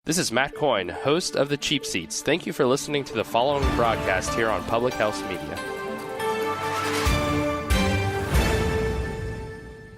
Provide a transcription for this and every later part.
This is Matt Coyne, host of The Cheap Seats. Thank you for listening to the following broadcast here on Public House Media.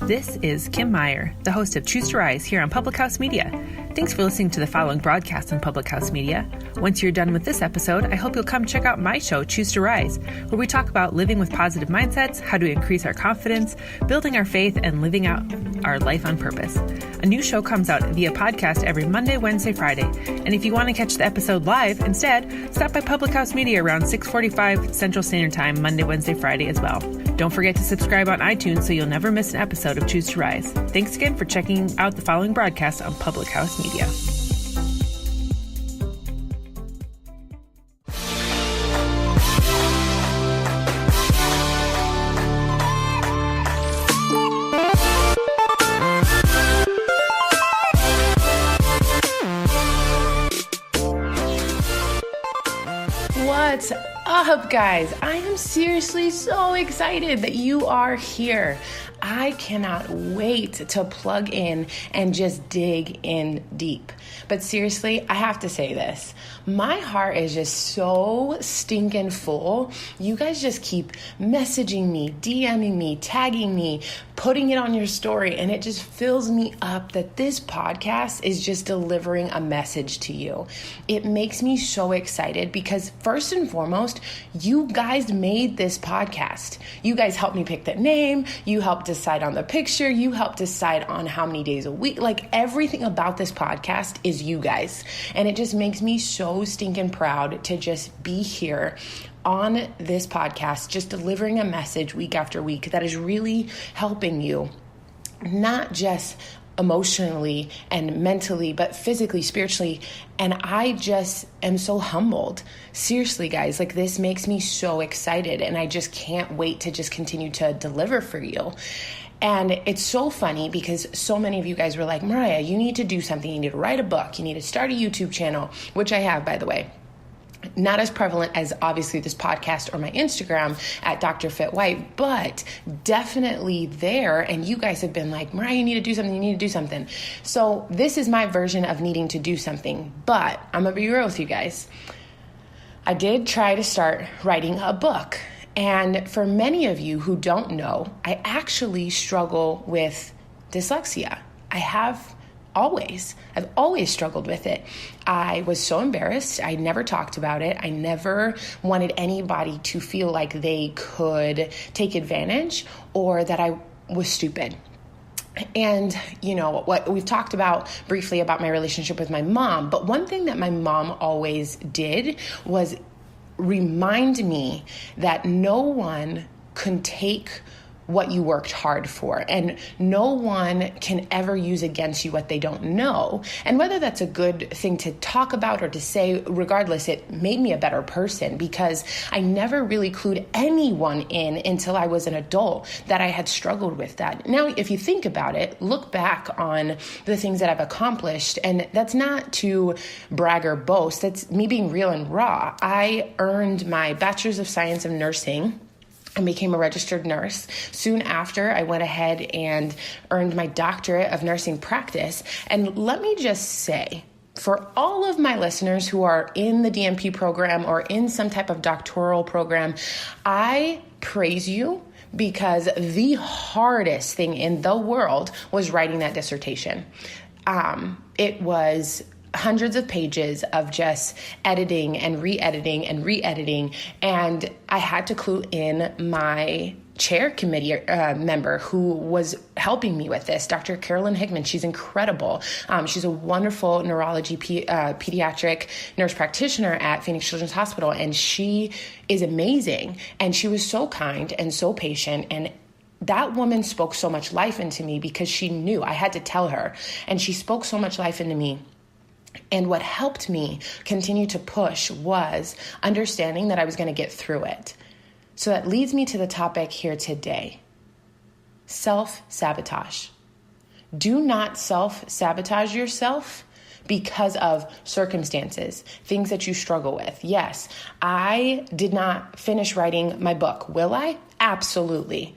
This is Kim Meyer, the host of Choose to Rise here on Public House Media. Thanks for listening to the following broadcast on Public House Media. Once you're done with this episode, I hope you'll come check out my show, Choose to Rise, where we talk about living with positive mindsets, how to increase our confidence, building our faith, and living out our life on purpose. A new show comes out via podcast every Monday, Wednesday, Friday. And if you want to catch the episode live instead, stop by Public House Media around 6:45 Central Standard Time, Monday, Wednesday, Friday as well. Don't forget to subscribe on iTunes so you'll never miss an episode of Choose to Rise. Thanks again for checking out the following broadcast on Public House Media. What's up, guys? I am seriously so excited that you are here. I cannot wait to plug in and just dig in deep. But seriously, I have to say this. My heart is just so stinking full. You guys just keep messaging me, DMing me, tagging me, putting it on your story, and it just fills me up that this podcast is just delivering a message to you. It makes me so excited because first and foremost, you guys made this podcast. You guys helped me pick the name. You helped decide on the picture. You helped decide on how many days a week. Like everything about this podcast is you guys. And it just makes me so stinking proud to just be here on this podcast, just delivering a message week after week that is really helping you, not just emotionally and mentally, but physically, spiritually. And I just am so humbled. Seriously, guys, like this makes me so excited. And I just can't wait to just continue to deliver for you. And it's so funny because so many of you guys were like, Mariah, you need to do something. You need to write a book. You need to start a YouTube channel, which I have, by the way. Not as prevalent as obviously this podcast or my Instagram at Dr. Fit White, but definitely there. And you guys have been like, Mariah, you need to do something. You need to do something. So this is my version of needing to do something. But I'm going to be real with you guys. I did try to start writing a book. And for many of you who don't know, I actually struggle with dyslexia. I've always struggled with it. I was so embarrassed. I never talked about it. I never wanted anybody to feel like they could take advantage or that I was stupid. And, you know, what we've talked about briefly about my relationship with my mom, but one thing that my mom always did was remind me that no one can take what you worked hard for, and no one can ever use against you what they don't know. And whether that's a good thing to talk about or to say, regardless, it made me a better person because I never really clued anyone in until I was an adult that I had struggled with that. Now, if you think about it, look back on the things that I've accomplished, and that's not to brag or boast. That's me being real and raw. I earned my Bachelor's of Science of Nursing. I became a registered nurse. Soon after, I went ahead and earned my doctorate of nursing practice. And let me just say, for all of my listeners who are in the DNP program or in some type of doctoral program, I praise you because the hardest thing in the world was writing that dissertation. It was hundreds of pages of just editing and re-editing and re-editing. And I had to clue in my chair committee member who was helping me with this, Dr. Carolyn Hickman. She's incredible. She's a wonderful neurology pediatric nurse practitioner at Phoenix Children's Hospital. And she is amazing. And she was so kind and so patient. And that woman spoke so much life into me because she knew I had to tell her. And she spoke so much life into me. And what helped me continue to push was understanding that I was going to get through it. So that leads me to the topic here today. Self-sabotage. Do not self-sabotage yourself because of circumstances, things that you struggle with. Yes, I did not finish writing my book. Will I? Absolutely.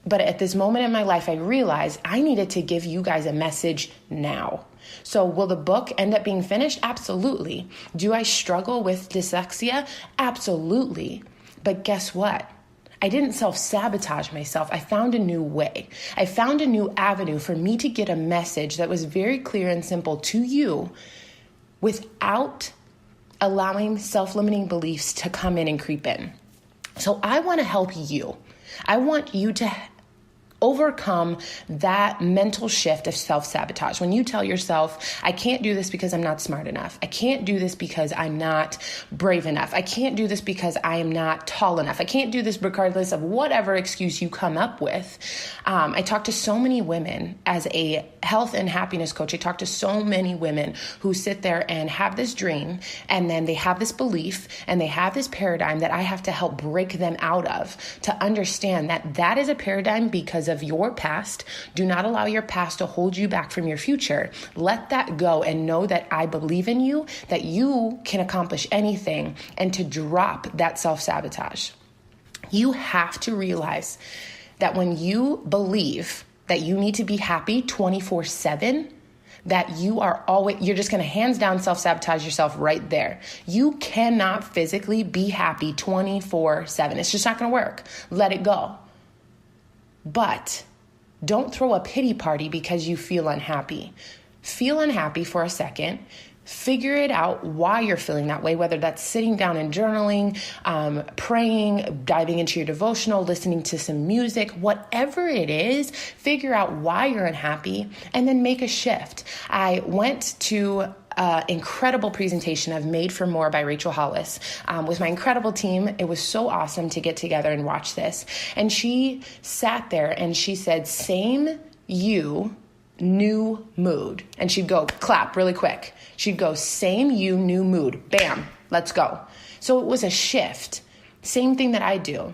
But at this moment in my life, I realized I needed to give you guys a message now. So will the book end up being finished? Absolutely. Do I struggle with dyslexia? Absolutely. But guess what? I didn't self-sabotage myself. I found a new way. I found a new avenue for me to get a message that was very clear and simple to you without allowing self-limiting beliefs to come in and creep in. So I want to help you. I want you to overcome that mental shift of self-sabotage. When you tell yourself, I can't do this because I'm not smart enough. I can't do this because I'm not brave enough. I can't do this because I am not tall enough. I can't do this regardless of whatever excuse you come up with. I talk to so many women as a health and happiness coach. I talk to so many women who sit there and have this dream, and then they have this belief and they have this paradigm that I have to help break them out of, to understand that that is a paradigm because of your past. Do not allow your past to hold you back from your future. Let that go and know that I believe in you, that you can accomplish anything, and to drop that self-sabotage. You have to realize that when you believe that you need to be happy 24/7, that you're just going to hands down self-sabotage yourself right there. You cannot physically be happy 24/7. It's just not going to work. Let it go. But don't throw a pity party because you feel unhappy. Feel unhappy for a second. Figure it out why you're feeling that way, whether that's sitting down and journaling, praying, diving into your devotional, listening to some music, whatever it is, figure out why you're unhappy and then make a shift. I went to incredible presentation of Made for More by Rachel Hollis with my incredible team. It was so awesome to get together and watch this. And she sat there and she said, same you, new mood. And she'd go clap really quick. She'd go, same you, new mood. Bam, let's go. So it was a shift. Same thing that I do.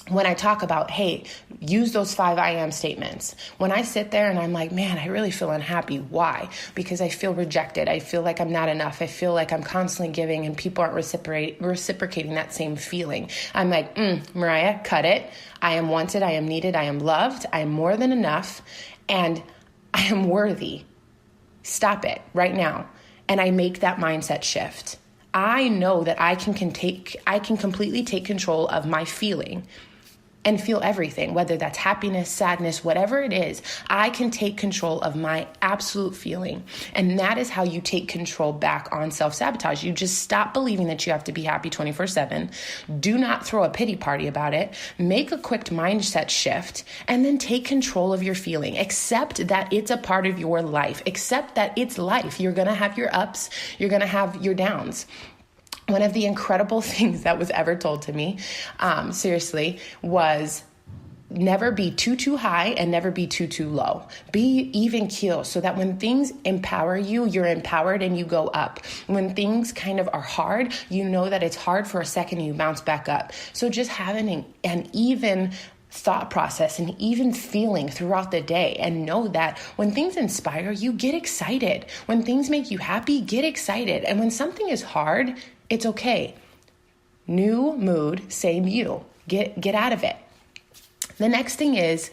When I talk about, hey, use those 5 I am statements. When I sit there and I'm like, man, I really feel unhappy. Why? Because I feel rejected. I feel like I'm not enough. I feel like I'm constantly giving and people aren't reciprocating that same feeling. I'm like, Mariah, cut it. I am wanted. I am needed. I am loved. I am more than enough. And I am worthy. Stop it right now. And I make that mindset shift. I know that I can completely take control of my feeling and feel everything, whether that's happiness, sadness, whatever it is. I can take control of my absolute feeling. And that is how you take control back on self-sabotage. You just stop believing that you have to be happy 24/7. Do not throw a pity party about it. Make a quick mindset shift and then take control of your feeling. Accept that it's a part of your life. Accept that it's life. You're going to have your ups. You're going to have your downs. One of the incredible things that was ever told to me, seriously, was never be too high and never be too low. Be even keel so that when things empower you, you're empowered and you go up. When things kind of are hard, you know that it's hard for a second and you bounce back up. So just having an even thought process and even feeling throughout the day, and know that when things inspire you, get excited. When things make you happy, get excited. And when something is hard, it's okay. New mood, same you. Get out of it. The next thing is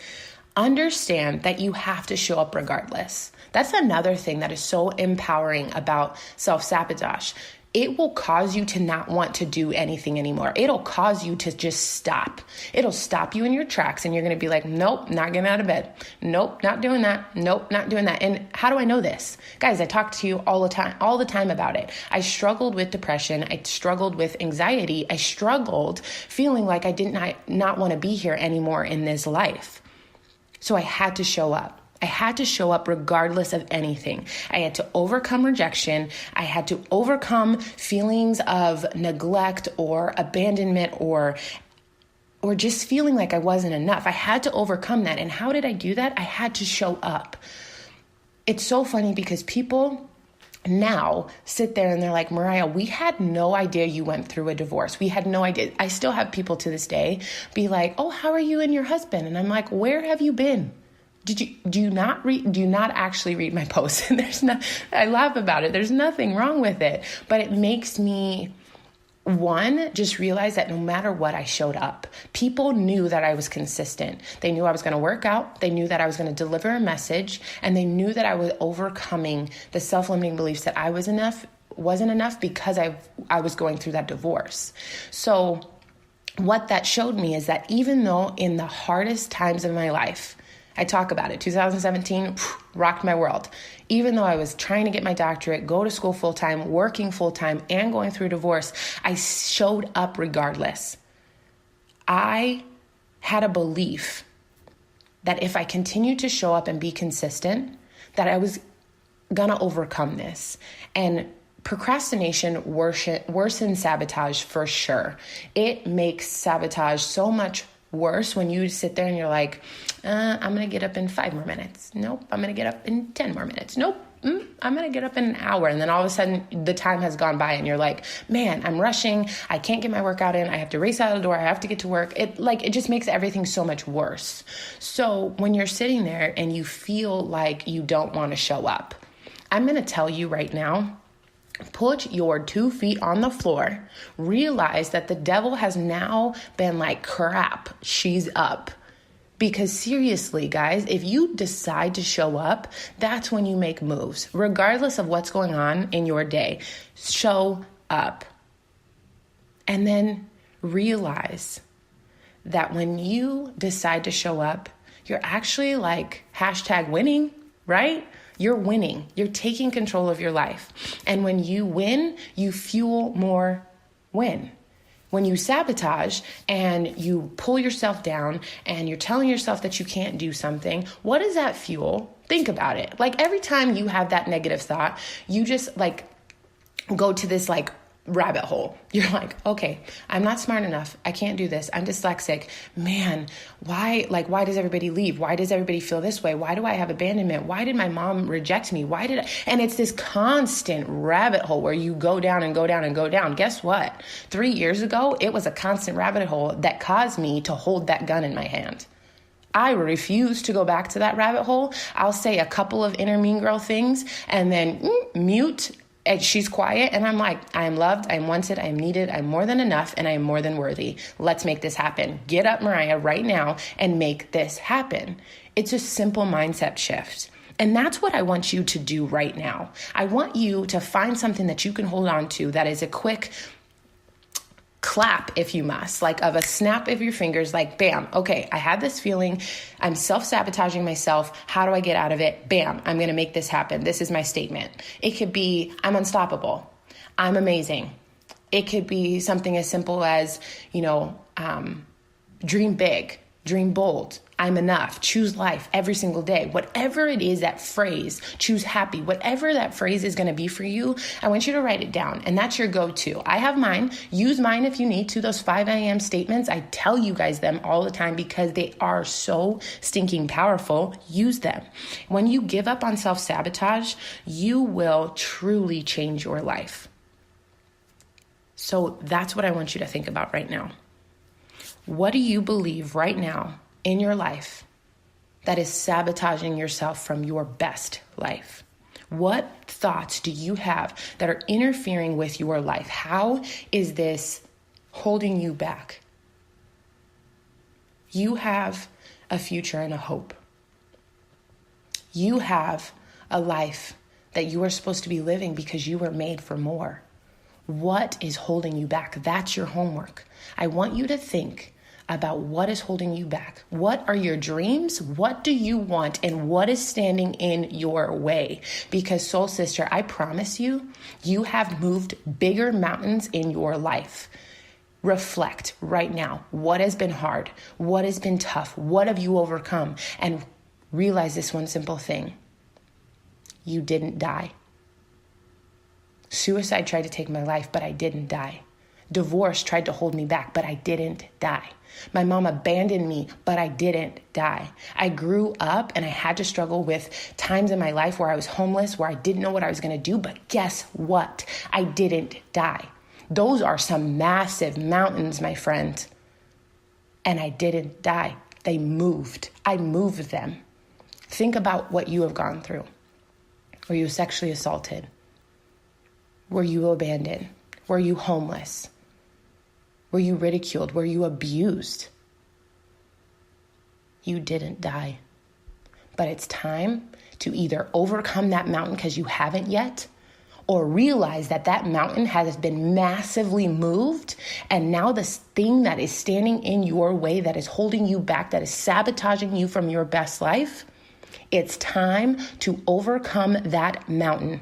understand that you have to show up regardless. That's another thing that is so empowering about self-sabotage. It will cause you to not want to do anything anymore. It'll cause you to just stop. It'll stop you in your tracks and you're going to be like, nope, not getting out of bed. Nope, not doing that. Nope, not doing that. And how do I know this? Guys, I talk to you all the time about it. I struggled with depression. I struggled with anxiety. I struggled feeling like I did not want to be here anymore in this life. So I had to show up. I had to show up regardless of anything. I had to overcome rejection. I had to overcome feelings of neglect or abandonment or just feeling like I wasn't enough. I had to overcome that. And how did I do that? I had to show up. It's so funny because people now sit there and they're like, Mariah, we had no idea you went through a divorce. We had no idea. I still have people to this day be like, oh, how are you and your husband? And I'm like, where have you been? Do you not actually read my posts? I laugh about it. There's nothing wrong with it, but it makes me One, just realized that no matter what, I showed up. People knew that I was consistent. They knew I was going to work out. They knew that I was going to deliver a message. And they knew that I was overcoming the self-limiting beliefs that I wasn't enough because I was going through that divorce. So what that showed me is that even though in the hardest times of my life, I talk about it, 2017 rocked my world. Even though I was trying to get my doctorate, go to school full-time, working full-time, and going through divorce, I showed up regardless. I had a belief that if I continued to show up and be consistent, that I was gonna overcome this. And procrastination worsens sabotage for sure. It makes sabotage so much worse when you sit there and you're like, I'm going to get up in 5 more minutes. Nope. I'm going to get up in 10 more minutes. Nope. I'm going to get up in an hour. And then all of a sudden the time has gone by and you're like, man, I'm rushing. I can't get my workout in. I have to race out of the door. I have to get to work. It just makes everything so much worse. So when you're sitting there and you feel like you don't want to show up, I'm going to tell you right now, put your 2 feet on the floor. Realize that the devil has now been like, crap, she's up. Because seriously, guys, if you decide to show up, that's when you make moves. Regardless of what's going on in your day, show up. And then realize that when you decide to show up, you're actually like #winning, right? You're winning. You're taking control of your life. And when you win, you fuel more win. When you sabotage and you pull yourself down and you're telling yourself that you can't do something, what does that fuel? Think about it. Like every time you have that negative thought, you just like go to this like rabbit hole. You're like, okay, I'm not smart enough. I can't do this. I'm dyslexic. Man, why does everybody leave? Why does everybody feel this way? Why do I have abandonment? Why did my mom reject me? And it's this constant rabbit hole where you go down and go down and go down. Guess what? 3 years ago, it was a constant rabbit hole that caused me to hold that gun in my hand. I refuse to go back to that rabbit hole. I'll say a couple of inner mean girl things and then mute. And she's quiet and I'm like, I am loved, I am wanted, I am needed, I'm more than enough, and I am more than worthy. Let's make this happen. Get up, Mariah, right now and make this happen. It's a simple mindset shift. And that's what I want you to do right now. I want you to find something that you can hold on to that is a quick clap, if you must, like of a snap of your fingers, like bam, okay, I have this feeling, I'm self-sabotaging myself. How do I get out of it? Bam, I'm going to make this happen. This is my statement. It could be, I'm unstoppable. I'm amazing. It could be something as simple as, dream big, dream bold. I'm enough. Choose life every single day. Whatever it is, that phrase, choose happy, whatever that phrase is going to be for you, I want you to write it down. And that's your go-to. I have mine. Use mine if you need to. Those 5 a.m. statements, I tell you guys them all the time because they are so stinking powerful. Use them. When you give up on self-sabotage, you will truly change your life. So that's what I want you to think about right now. What do you believe right now in your life that is sabotaging yourself from your best life? What thoughts do you have that are interfering with your life? How is this holding you back? You have a future and a hope. You have a life that you are supposed to be living because you were made for more. What is holding you back? That's your homework. I want you to think about what is holding you back. What are your dreams? What do you want? And what is standing in your way? Because soul sister, I promise you, you have moved bigger mountains in your life. Reflect right now. What has been hard? What has been tough? What have you overcome? And realize this one simple thing. You didn't die. Suicide tried to take my life, but I didn't die. Divorce tried to hold me back, but I didn't die. My mom abandoned me, but I didn't die. I grew up and I had to struggle with times in my life where I was homeless, where I didn't know what I was going to do, but guess what? I didn't die. Those are some massive mountains, my friend. And I didn't die. They moved. I moved them. Think about what you have gone through. Were you sexually assaulted? Were you abandoned? Were you homeless? Were you ridiculed? Were you abused? You didn't die. But it's time to either overcome that mountain because you haven't yet, or realize that that mountain has been massively moved, and now this thing that is standing in your way, that is holding you back, that is sabotaging you from your best life, it's time to overcome that mountain.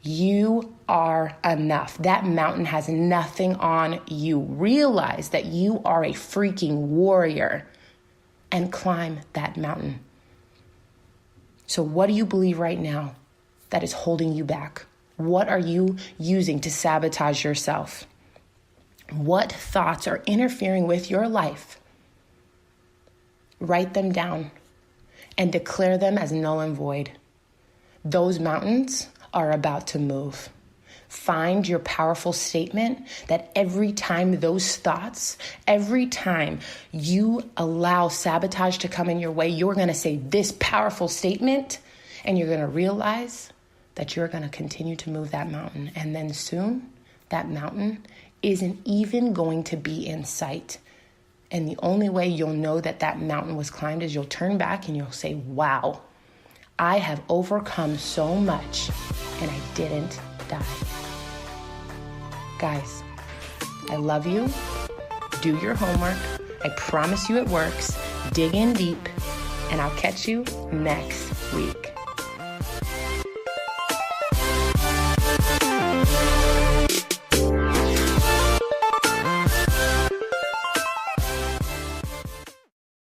You are enough. That mountain has nothing on you. Realize that you are a freaking warrior and climb that mountain. So what do you believe right now that is holding you back? What are you using to sabotage yourself? What thoughts are interfering with your life? Write them down and declare them as null and void. Those mountains are about to move. Find your powerful statement that every time those thoughts, every time you allow sabotage to come in your way, you're going to say this powerful statement, and you're going to realize that you're going to continue to move that mountain. And then soon, that mountain isn't even going to be in sight. And the only way you'll know that that mountain was climbed is you'll turn back and you'll say, wow, I have overcome so much and I didn't die. Guys, I love you. Do your homework. I promise you it works. Dig in deep, and I'll catch you next week.